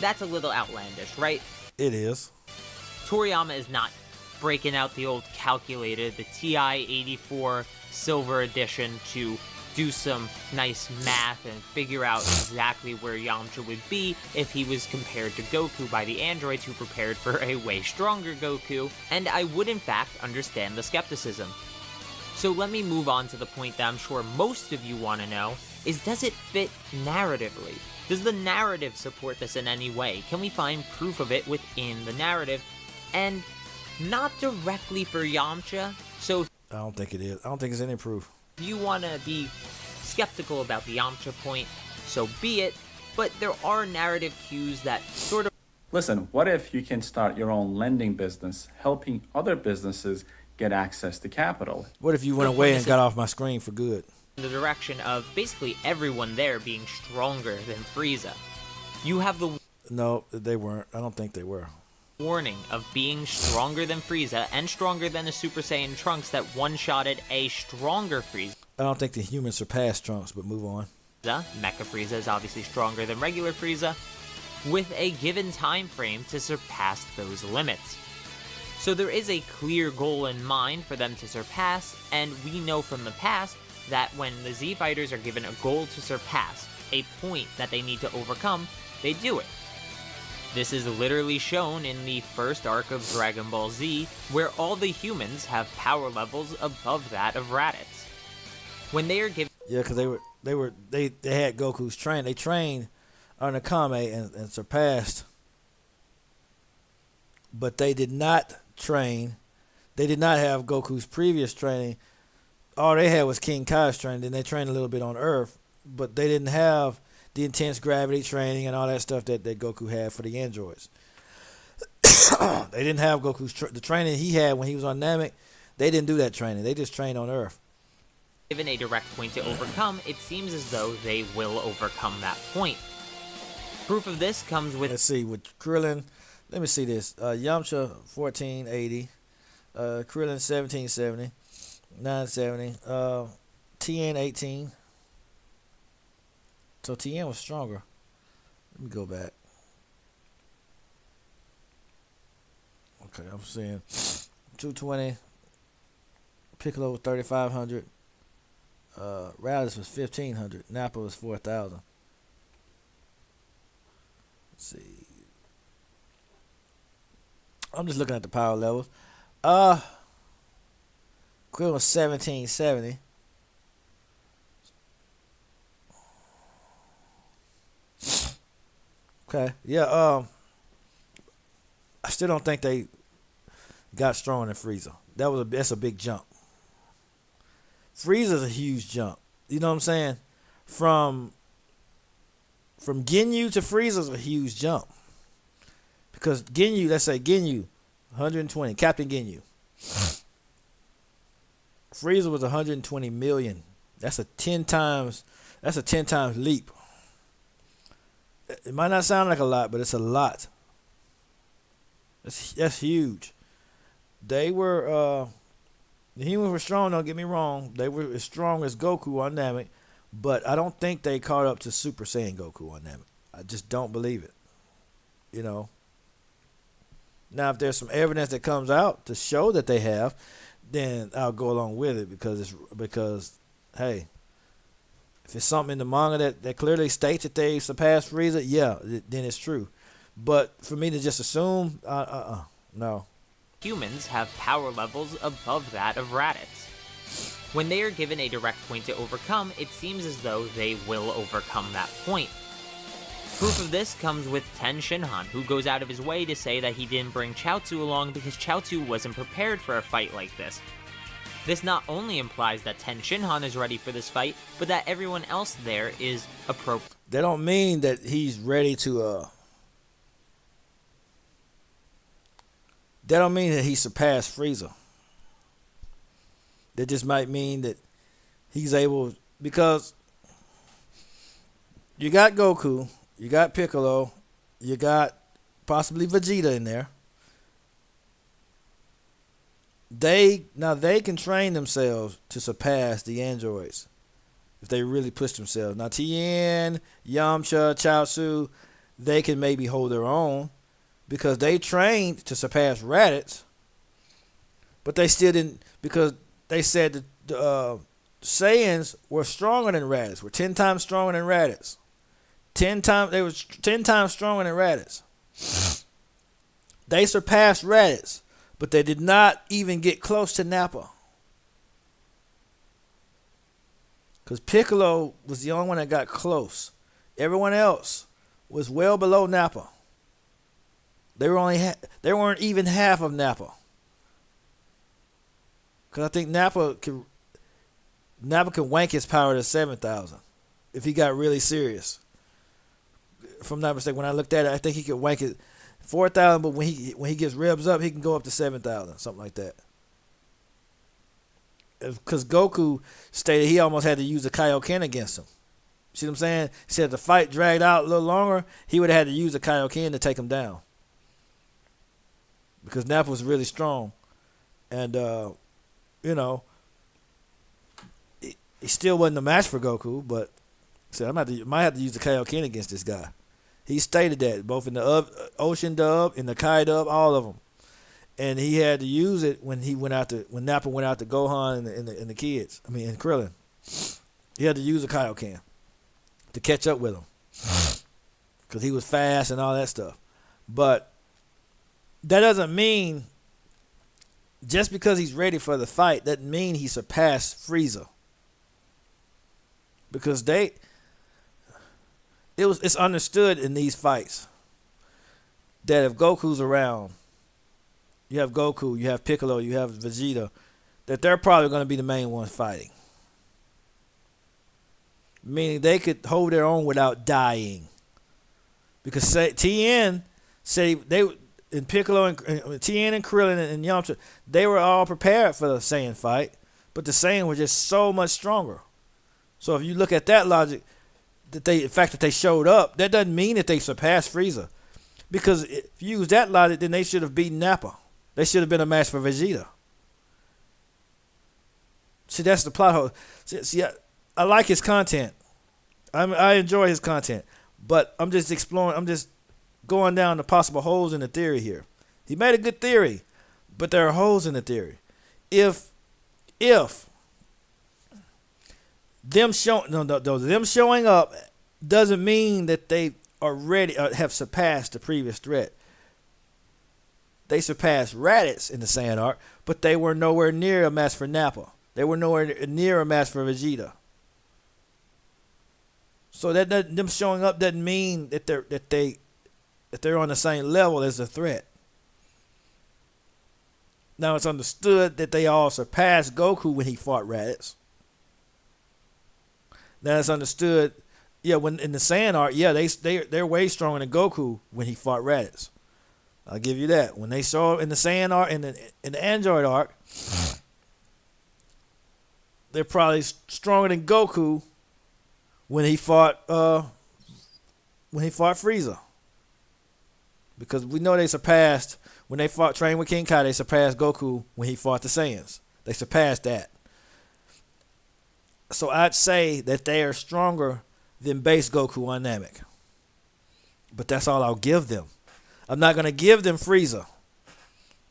B: that's a little outlandish, right?
A: It is.
B: Toriyama is not breaking out the old calculator, the TI-84 Silver Edition, to do some nice math and figure out exactly where Yamcha would be if he was compared to Goku by the androids who prepared for a way stronger Goku, and I would in fact understand the skepticism. So let me move on to the point that I'm sure most of you want to know, is does it fit narratively? Does the narrative support this in any way? Can we find proof of it within the narrative? And not directly for Yamcha, so
A: I don't think it is. I don't think there's any proof.
B: if you want to be skeptical about the Yamcha point, so be it, but there are narrative cues that sort of
D: Listen, what if you can start your own lending business, helping other businesses get access to capital?
A: What if you went away and got off my screen for good?
B: in the direction of basically everyone there being stronger than Frieza. You have the
A: No, they weren't. I don't think they were.
B: warning of being stronger than Frieza and stronger than the Super Saiyan Trunks that one-shotted a stronger Frieza.
A: I don't think the humans surpassed Trunks, but move on.
B: Mecha Frieza is obviously stronger than regular Frieza, with a given time frame to surpass those limits. So there is a clear goal in mind for them to surpass, and we know from the past that when the Z Fighters are given a goal to surpass, a point that they need to overcome, they do it. This is literally shown in the first arc of Dragon Ball Z, where all the humans have power levels above that of Raditz. When they are given
A: because they had Goku's train. They trained under Kame and surpassed, but they did not train. They did not have Goku's previous training. All they had was King Kai's training. Then they trained a little bit on Earth, but they didn't have the intense gravity training and all that stuff that Goku had for the androids. They didn't have Goku's the training he had when he was on Namek. They didn't do that training. They just trained on Earth.
B: given a direct point to overcome, it seems as though they will overcome that point. Proof of this comes with...
A: Let's see, with Krillin, let me see this. Yamcha, 1480. Krillin, 1770. 970. Tien, 18. So Tien was stronger. Let me go back. Okay, I'm seeing 220. Piccolo was 3,500. Raditz was 1,500. Nappa was 4,000. Let's see. I'm just looking at the power levels. Quill was 1770. Okay, yeah. I still don't think they got stronger than Frieza. That's a big jump. Frieza's a huge jump. You know what I'm saying? From Ginyu to Frieza's a huge jump. Because Ginyu, let's say Ginyu, 120, Captain Ginyu. Frieza was 120 million. That's a 10 times leap. It might not sound like a lot, but it's a lot. That's huge. They were the humans were strong, don't get me wrong. They were as strong as Goku on Namek, but I don't think they caught up to Super Saiyan Goku on Namek. I just don't believe it. You know. Now, if there's some evidence that comes out to show that they have, then I'll go along with it because hey, if it's something in the manga that clearly states that they surpassed Frieza, yeah, then it's true. But for me to just assume, no.
B: Humans have power levels above that of Raditz. When they are given a direct point to overcome, it seems as though they will overcome that point. Proof of this comes with Ten Shinhan, who goes out of his way to say that he didn't bring Chaozu along because Chaozu wasn't prepared for a fight like this. This not only implies that Ten Shinhan is ready for this fight, but that everyone else there is appropriate.
A: They don't mean that he's ready to That don't mean that he surpassed Frieza. That just might mean that he's able, because you got Goku, you got Piccolo, you got possibly Vegeta in there. They can train themselves to surpass the androids if they really push themselves. Now Tien, Yamcha, Chaozu, they can maybe hold their own, because they trained to surpass Raditz, but they still didn't, because they said that the Saiyans were stronger than Raditz, were 10 times stronger than Raditz. They were 10 times stronger than Raditz. They surpassed Raditz, but they did not even get close to Nappa. Because Piccolo was the only one that got close. Everyone else was well below Nappa. They weren't even half of Nappa. Because I think Nappa can wank his power to 7,000 if he got really serious. If I'm not mistaken, when I looked at it, I think he could wank it 4,000, but when he gets revs up, he can go up to 7,000, something like that. Because Goku stated he almost had to use the Kaioken against him. See what I'm saying? He said if the fight dragged out a little longer, he would have had to use the Kaioken to take him down. Because Nappa was really strong. And, he still wasn't a match for Goku, but so I might have to use the Kaioken against this guy. He stated that, both in the Ocean dub, in the Kai dub, all of them. And he had to use it when Nappa went out to Gohan and the kids. I mean, and Krillin. He had to use the Kaioken. to catch up with him because he was fast and all that stuff. But that doesn't mean just because he's ready for the fight doesn't mean he surpassed Frieza. Because it's understood in these fights that if Goku's around, you have Goku, you have Piccolo, you have Vegeta, that they're probably going to be the main ones fighting. Meaning they could hold their own without dying. Because Tien said and Piccolo and Tien and Krillin and Yamcha, they were all prepared for the Saiyan fight, but the Saiyan were just so much stronger. So if you look at that logic, the fact that they showed up, that doesn't mean that they surpassed Frieza. Because if you use that logic, then they should have beaten Nappa. They should have been a match for Vegeta. See, that's the plot hole. See, I like his content. I enjoy his content. But I'm just exploring, I'm just going down the possible holes in the theory here. He made a good theory, but there are holes in the theory. If them showing up doesn't mean that they are ready or have surpassed the previous threat. They surpassed Raditz in the Saiyan arc, but they were nowhere near a match for Nappa. They were nowhere near a match for Vegeta. So them showing up doesn't mean that they're on the same level as the threat. Now it's understood that they all surpassed Goku when he fought Raditz. Now it's understood, when in the Saiyan arc, they're way stronger than Goku when he fought Raditz. I'll give you that. When they saw in the Saiyan arc, in the Android arc, they're probably stronger than Goku when he fought Frieza. Because we know they surpassed when they fought trained with King Kai, they surpassed Goku when he fought the Saiyans. They surpassed that. So I'd say that they are stronger than base Goku on Namek. But that's all I'll give them. I'm not going to give them Frieza.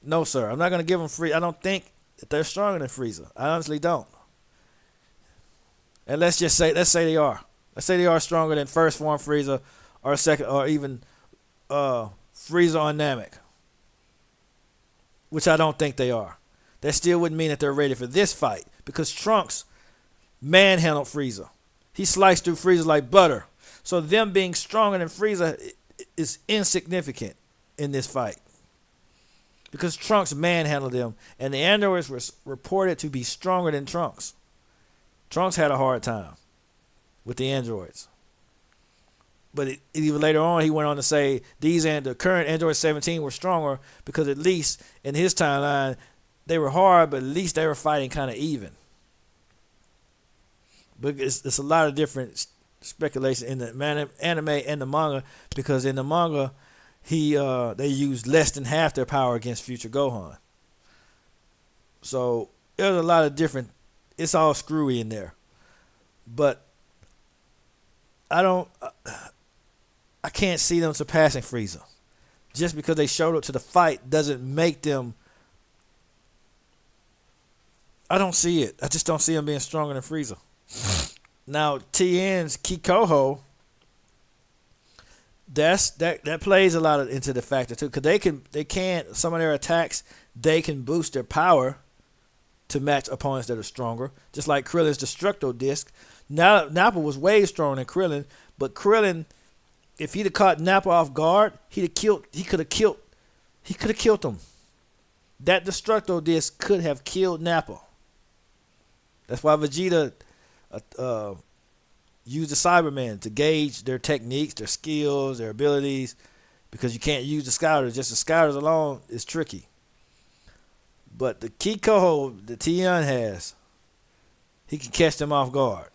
A: No, sir. I'm not going to give them Frieza. I don't think that they're stronger than Frieza. I honestly don't. And let's say they are. Let's say they are stronger than first form Frieza or second or even Frieza on Namek. Which I don't think they are. That still wouldn't mean that they're ready for this fight. Because Trunks manhandled Frieza. He sliced through Frieza like butter. So them being stronger than Frieza is insignificant in this fight. Because Trunks manhandled them. And the androids were reported to be stronger than Trunks. Trunks had a hard time with the androids. But even later on, he went on to say the current Android 17 were stronger because at least in his timeline, they were hard, but at least they were fighting kind of even. But it's a lot of different speculation in the anime and the manga because in the manga, they used less than half their power against Future Gohan. So there's a lot of different. It's all screwy in there, but I can't see them surpassing Frieza. Just because they showed up to the fight doesn't make them. I don't see it. I just don't see them being stronger than Frieza. Now Tien's Kikoho, that plays a lot into the factor too, because they can some of their attacks they can boost their power to match opponents that are stronger, just like Krillin's Destructo Disc. Now Nappa was way stronger than Krillin, but Krillin, if he'd have caught Nappa off guard, he could have killed him. That Destructo Disc could have killed Nappa. That's why Vegeta used the Cybermen to gauge their techniques, their skills, their abilities, because you can't use the Scouters. Just the Scouters alone is tricky. But the Kikoho that Tien has, he can catch them off guard.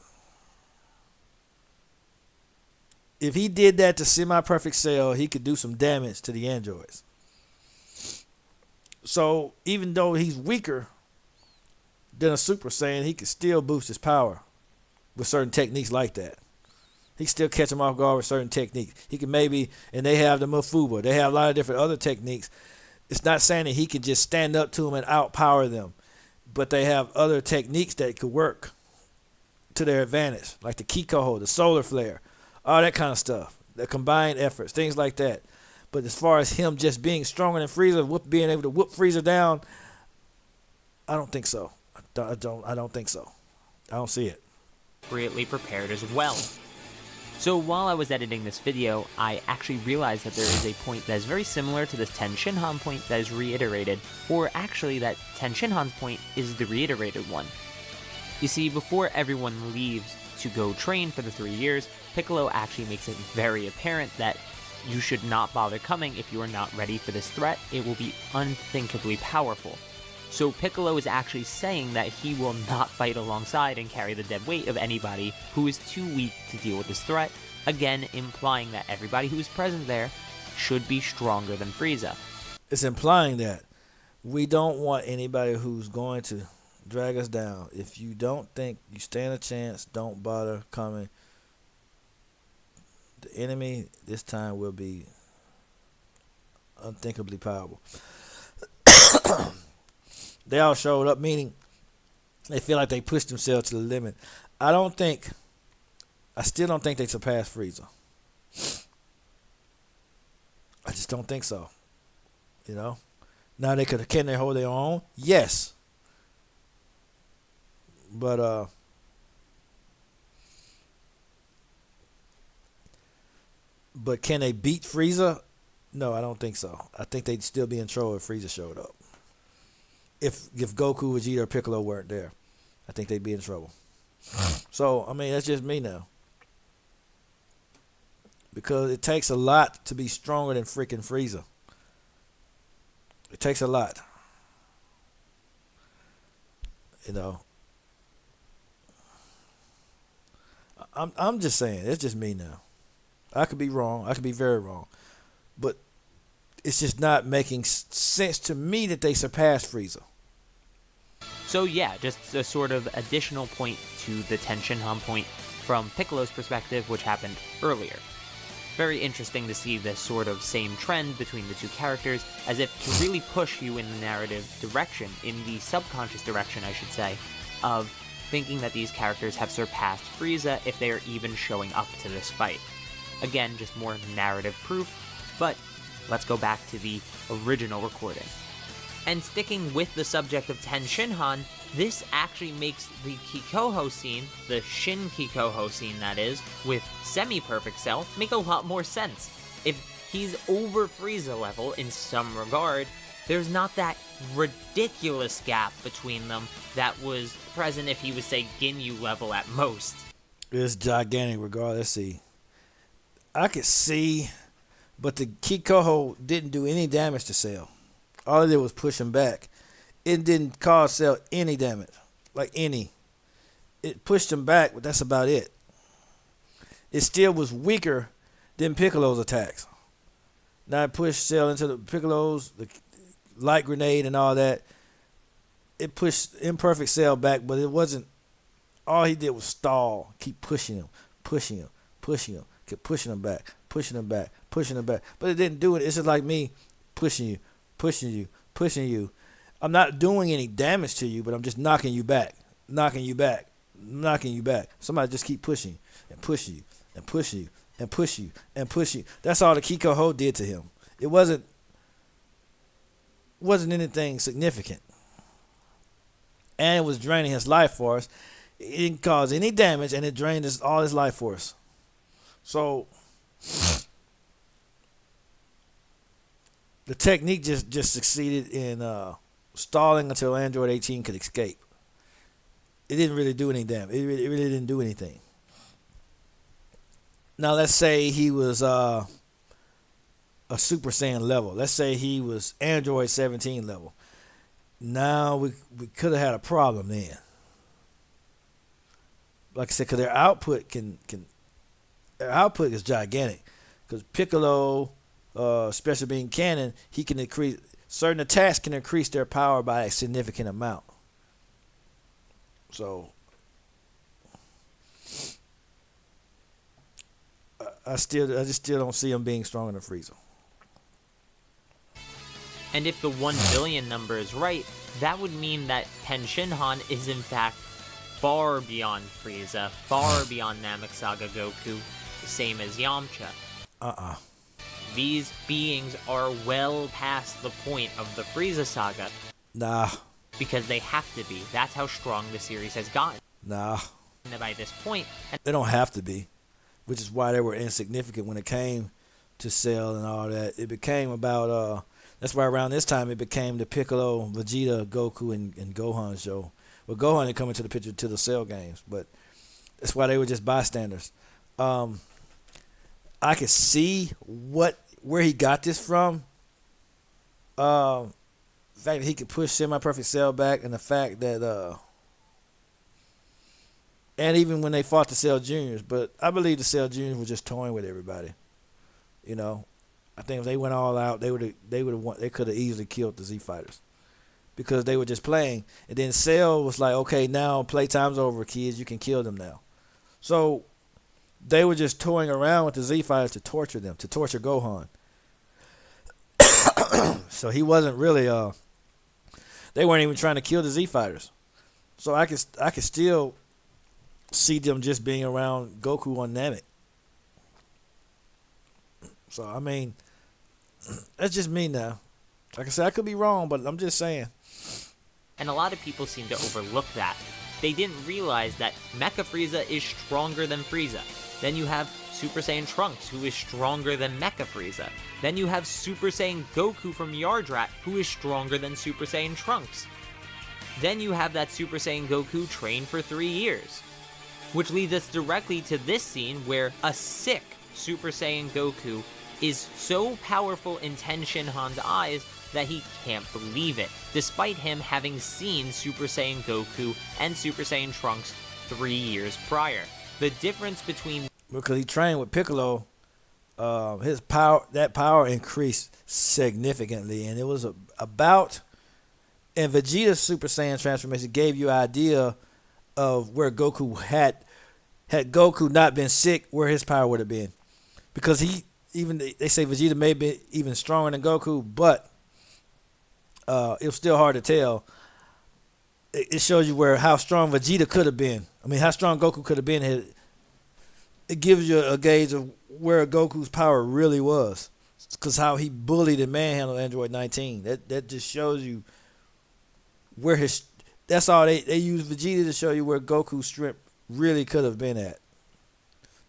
A: If he did that to Semi-Perfect Cell, he could do some damage to the androids. So even though he's weaker than a Super Saiyan, he can still boost his power with certain techniques like that. He can still catch them off guard with certain techniques. He can maybe, and they have the Mafuba. They have a lot of different other techniques. It's not saying that he can just stand up to them and outpower them, but they have other techniques that could work to their advantage, like the Kikoho, the Solar Flare. all that kind of stuff. The combined efforts, things like that. But as far as him just being stronger than Frieza, being able to whoop Frieza down, I don't think so. I don't think so. I don't see it.
B: Appropriately prepared as well. So while I was editing this video, I actually realized that there is a point that is very similar to this Ten Shinhan point that is reiterated, or actually that Ten Shinhan's point is the reiterated one. You see, before everyone leaves to go train for the 3 years, Piccolo actually makes it very apparent that you should not bother coming if you are not ready for this threat. It will be unthinkably powerful. So Piccolo is actually saying that he will not fight alongside and carry the dead weight of anybody who is too weak to deal with this threat, again implying that everybody who is present there should be stronger than Frieza.
A: It's implying that we don't want anybody who's going to drag us down. If you don't think you stand a chance, don't bother coming. The enemy this time will be unthinkably powerful. They all showed up, meaning they feel like they pushed themselves to the limit. I still don't think they surpassed Frieza. I just don't think so. You know? Now can they hold their own? Yes. But can they beat Frieza? No, I don't think so. I think they'd still be in trouble if Frieza showed up. If Goku, Vegeta, or Piccolo weren't there, I think they'd be in trouble. So, I mean, that's just me now. Because it takes a lot to be stronger than freaking Frieza. It takes a lot. You know. I'm just saying, it's just me now. I could be wrong. I could be very wrong. But it's just not making sense to me that they surpassed Frieza.
B: So yeah, just a sort of additional point to the Ten Shinhan point from Piccolo's perspective, which happened earlier. Very interesting to see this sort of same trend between the two characters, as if to really push you in the narrative direction, in the subconscious direction I should say, of thinking that these characters have surpassed Frieza if they are even showing up to this fight. Again, just more narrative proof, but let's go back to the original recording. And sticking with the subject of Ten Shinhan, this actually makes the Kikoho scene, the Shin Kikoho scene that is, with semi-perfect Cell, make a lot more sense. If he's over Frieza level in some regard, there's not that ridiculous gap between them that was present if he was, say, Ginyu level at most.
A: It's gigantic regard. Let's see. I could see, but the Kikoho didn't do any damage to Cell. All it did was push him back. It didn't cause Cell any damage. Like any. It pushed him back, but that's about it. It still was weaker than Piccolo's attacks. Now it pushed Cell into the Piccolo's, the light grenade and all that. It pushed imperfect Cell back, but it wasn't. All he did was stall. Keep pushing him. Keep pushing him back. But it didn't do it. It's just like me pushing you. I'm not doing any damage to you, but I'm just knocking you back. Somebody just keep pushing and pushing you and pushing you and pushing you and pushing you. That's all the Kikoho did to him. It wasn't anything significant. And it was draining his life force. It didn't cause any damage, and it drained all his life force. So the technique just succeeded in stalling until Android 18 could escape. It didn't really do any damage. It really didn't do anything. Now let's say he was a Super Saiyan level. Let's say he was Android 17 level. Now we could have had a problem then. Like I said, because their output their output is gigantic. Because Piccolo, especially being canon, he can increase certain attacks can increase their power by a significant amount. So I just still don't see him being stronger than Frieza.
B: And if the 1 billion number is right, that would mean that Ten Shinhan is in fact far beyond Frieza, far beyond Namek Saga Goku, same as Yamcha.
A: Uh-uh.
B: These beings are well past the point of the Frieza saga
A: Nah.
B: because they have to be. That's how strong the series has gotten.
A: Nah.
B: And by this point,
A: They don't have to be, which is why they were insignificant when it came to Cell and all that. It became about, that's why around this time it became the Piccolo, Vegeta, Goku, and Gohan show. Well, Gohan didn't come into the picture to the Cell games, but that's why they were just bystanders. I could see where he got this from. The fact that he could push semi-perfect Cell back, and the fact that and even when they fought the Cell Juniors, but I believe the Cell Juniors were just toying with everybody. You know, I think if they went all out, they could have easily killed the Z Fighters because they were just playing. And then Cell was like, okay, now playtime's over, kids. You can kill them now. So they were just toying around with the Z Fighters to torture them, to torture Gohan. So he wasn't really. They weren't even trying to kill the Z Fighters. So I could still see them just being around Goku on Namek. So I mean, that's just me now. Like I said, I could be wrong, but I'm just saying.
B: and a lot of people seem to overlook that. They didn't realize that Mecha Frieza is stronger than Frieza. Then you have Super Saiyan Trunks, who is stronger than Mecha Frieza. Then you have Super Saiyan Goku from Yardrat, who is stronger than Super Saiyan Trunks. Then you have that Super Saiyan Goku trained for 3 years. Which leads us directly to this scene where a sick Super Saiyan Goku is so powerful in Ten Shinhan's eyes that he can't believe it, despite him having seen Super Saiyan Goku and Super Saiyan Trunks 3 years prior. The difference between...
A: Because he trained with Piccolo, his power increased significantly, and it was about... And Vegeta's Super Saiyan transformation gave you an idea of where Goku had Goku not been sick, where his power would have been. Because they say Vegeta may be even stronger than Goku, but it was still hard to tell. It shows you how strong Vegeta could have been. I mean, how strong Goku could have been. It gives you a gauge of where Goku's power really was. Because how he bullied and manhandled Android 19. That just shows you where that's all they use Vegeta to show you where Goku's strength really could have been at.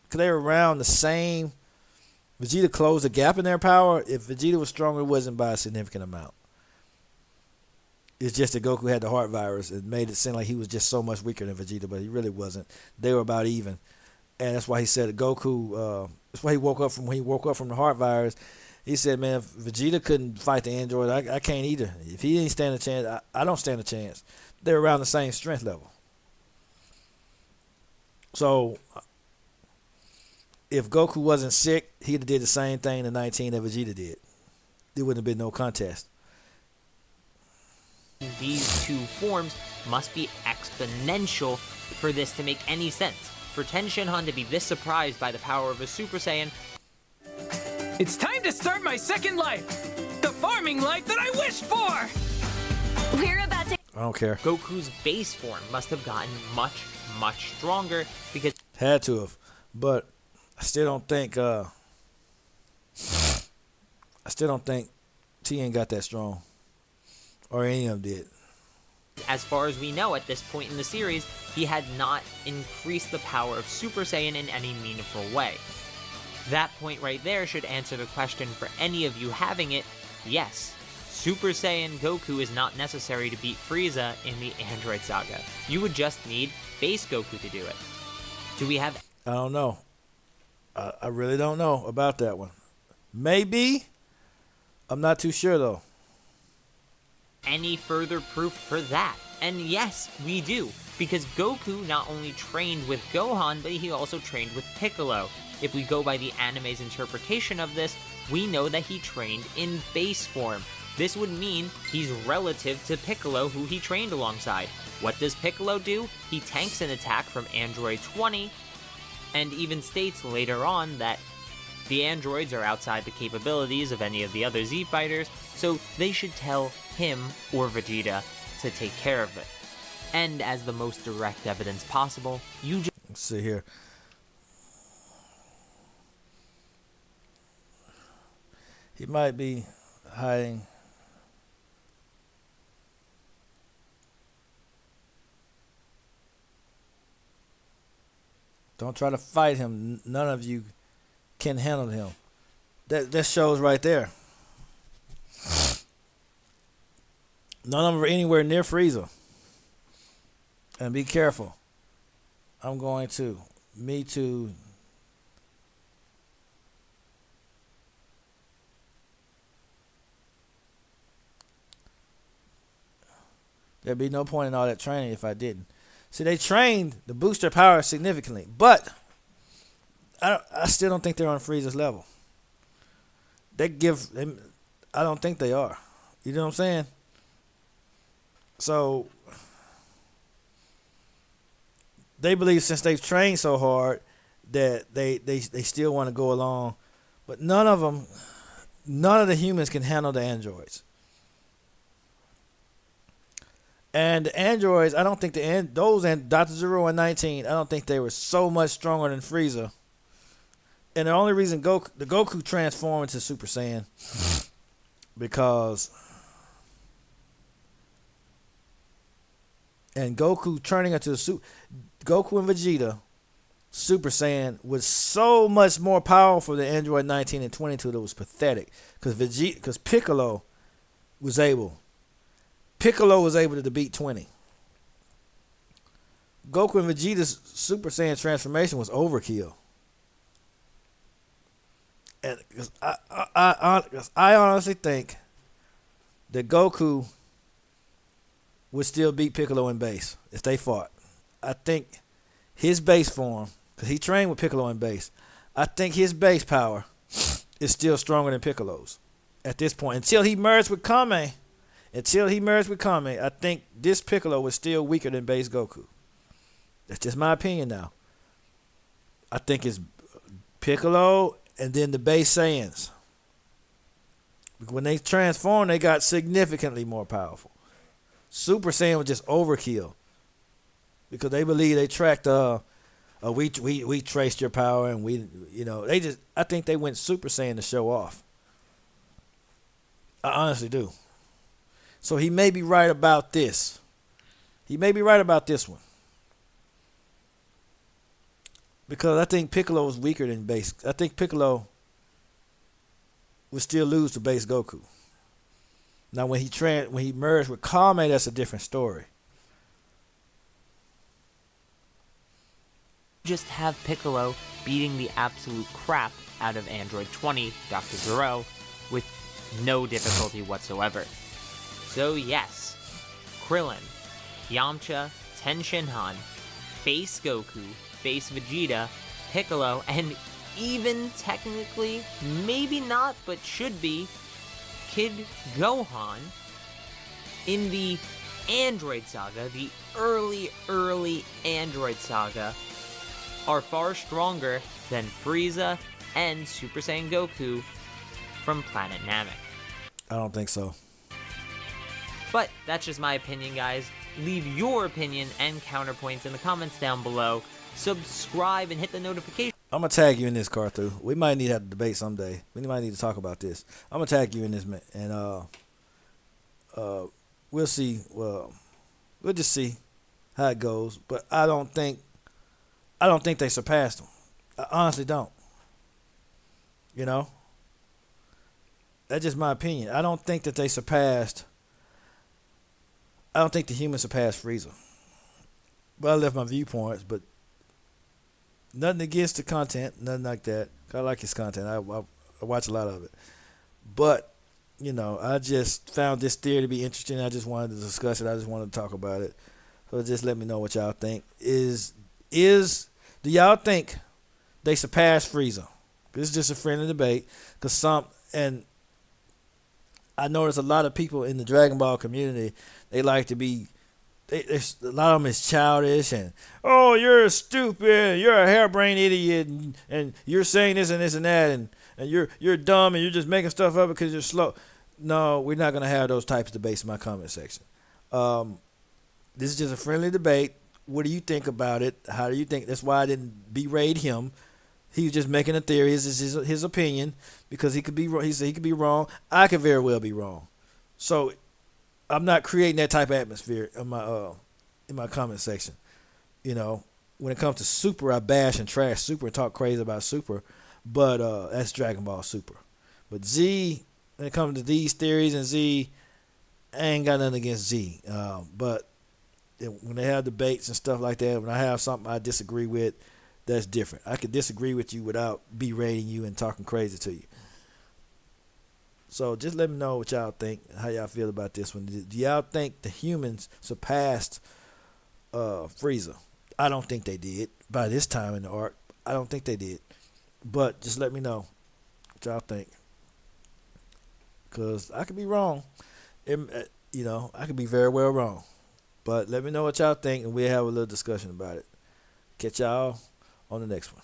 A: Because they were around the same. Vegeta closed the gap in their power. If Vegeta was stronger, it wasn't by a significant amount. It's just that Goku had the heart virus. It made it seem like he was just so much weaker than Vegeta, but he really wasn't. They were about even. And that's why he said Goku, that's why when he woke up from the heart virus, he said, man, if Vegeta couldn't fight the android, I can't either. If he didn't stand a chance, I don't stand a chance. They're around the same strength level. So, if Goku wasn't sick, he'd have did the same thing in 19 that Vegeta did. There wouldn't have been no contest.
B: These two forms must be exponential for this to make any sense. For Ten Shinhan to be this surprised by the power of a Super Saiyan...
E: It's time to start my second life! The farming life that I wished for!
F: We're about to...
A: I don't care.
B: Goku's base form must have gotten much, much stronger because...
A: Had to have. But I still don't think Tien got that strong. Or any of them did.
B: As far as we know at this point in the series, he had not increased the power of Super Saiyan in any meaningful way. That point right there should answer the question for any of you having it. Yes, Super Saiyan Goku is not necessary to beat Frieza in the Android Saga. You would just need base Goku to do it. Do we have...
A: I don't know. I really don't know about that one. Maybe. I'm not too sure, though.
B: Any further proof for that? And yes, we do. Because Goku not only trained with Gohan, but he also trained with Piccolo. If we go by the anime's interpretation of this, we know that he trained in base form. This would mean he's relative to Piccolo, who he trained alongside. What does Piccolo do? He tanks an attack from Android 20, and even states later on that the androids are outside the capabilities of any of the other Z fighters, so they should tell him or Vegeta to take care of it. And as the most direct evidence possible, you just...
A: Let's see here. He might be hiding. Don't try to fight him. None of you can handle him. That shows right there. None of them are anywhere near freiza. And be careful. I'm going to. Me too. There'd be no point in all that training if I didn't. See, they trained to boost their power significantly, but I still don't think they're on Frieza's level. I don't think they are. You know what I'm saying? So they believe since they've trained so hard that they still want to go along, but none of the humans can handle the androids. And the androids, I don't think those and Dr. Zero and 19, I don't think they were so much stronger than Frieza. And the only reason the Goku transformed into Super Saiyan because and Goku turning into Goku and Vegeta Super Saiyan was so much more powerful than Android 19 and 22 that was pathetic because Piccolo was able to beat 20. Goku and Vegeta's Super Saiyan transformation was overkill. And because I honestly think that Goku would still beat Piccolo in base if they fought. I think his base form, because he trained with Piccolo in base, I think his base power is still stronger than Piccolo's at this point. Until he merged with Kame, I think this Piccolo was still weaker than base Goku. That's just my opinion now. I think it's Piccolo and then the base Saiyans. When they transformed, they got significantly more powerful. Super Saiyan was just overkill because they believe they tracked. We traced your power and I think they went Super Saiyan to show off. I honestly do. So he may be right about this. He may be right about this one. Because I think Piccolo was weaker than base. I think Piccolo would still lose to base Goku. Now when he merged with Kame, that's a different story.
B: Just have Piccolo beating the absolute crap out of Android 20, Dr. Zero, with no difficulty whatsoever. So yes, Krillin, Yamcha, Ten Shinhan, face Goku, face Vegeta, Piccolo, and even technically, maybe not, but should be, Kid Gohan in the Android Saga, the early Android Saga, are far stronger than Frieza and Super Saiyan Goku from Planet Namek.
A: I don't think so.
B: But that's just my opinion, guys. Leave your opinion and counterpoints in the comments down below. Subscribe and hit the notification.
A: I'm going to tag you in this, Carthu. We might need to have a debate someday. We might need to talk about this. I'm going to tag you in this, and we'll see. Well, we'll just see how it goes. But I don't think they surpassed them. I honestly don't. You know? That's just my opinion. I don't think that they surpassed. I don't think the humans surpassed Frieza. But I left my viewpoints, but nothing against the content, nothing like that. I like his content. I watch a lot of it. But, I just found this theory to be interesting. I just wanted to discuss it. I just wanted to talk about it. So just let me know what y'all think. Do y'all think they surpassed Frieza? This is just a friendly debate. And I know there's a lot of people in the Dragon Ball community, they like to be, a lot of them is childish and, oh, you're stupid, you're a harebrained idiot, and you're saying this and this and that, and you're dumb and you're just making stuff up because you're slow. No, we're not going to have those types of debates in my comment section. This is just a friendly debate. What do you think about it? How do you think? That's why I didn't berate him. He was just making a theory. This is his opinion because he could be wrong. He said he could be wrong. I could very well be wrong. So I'm not creating that type of atmosphere in my comment section. You know, when it comes to Super, I bash and trash Super and talk crazy about Super, but that's Dragon Ball Super. But Z, when it comes to these theories and Z, I ain't got nothing against Z. But when they have debates and stuff like that, when I have something I disagree with, that's different. I could disagree with you without berating you and talking crazy to you. So just let me know what y'all think, how y'all feel about this one. Do y'all think the humans surpassed Frieza? I don't think they did. By this time in the arc, I don't think they did. But just let me know what y'all think. Because I could be wrong. I could be very well wrong. But let me know what y'all think, and we'll have a little discussion about it. Catch y'all on the next one.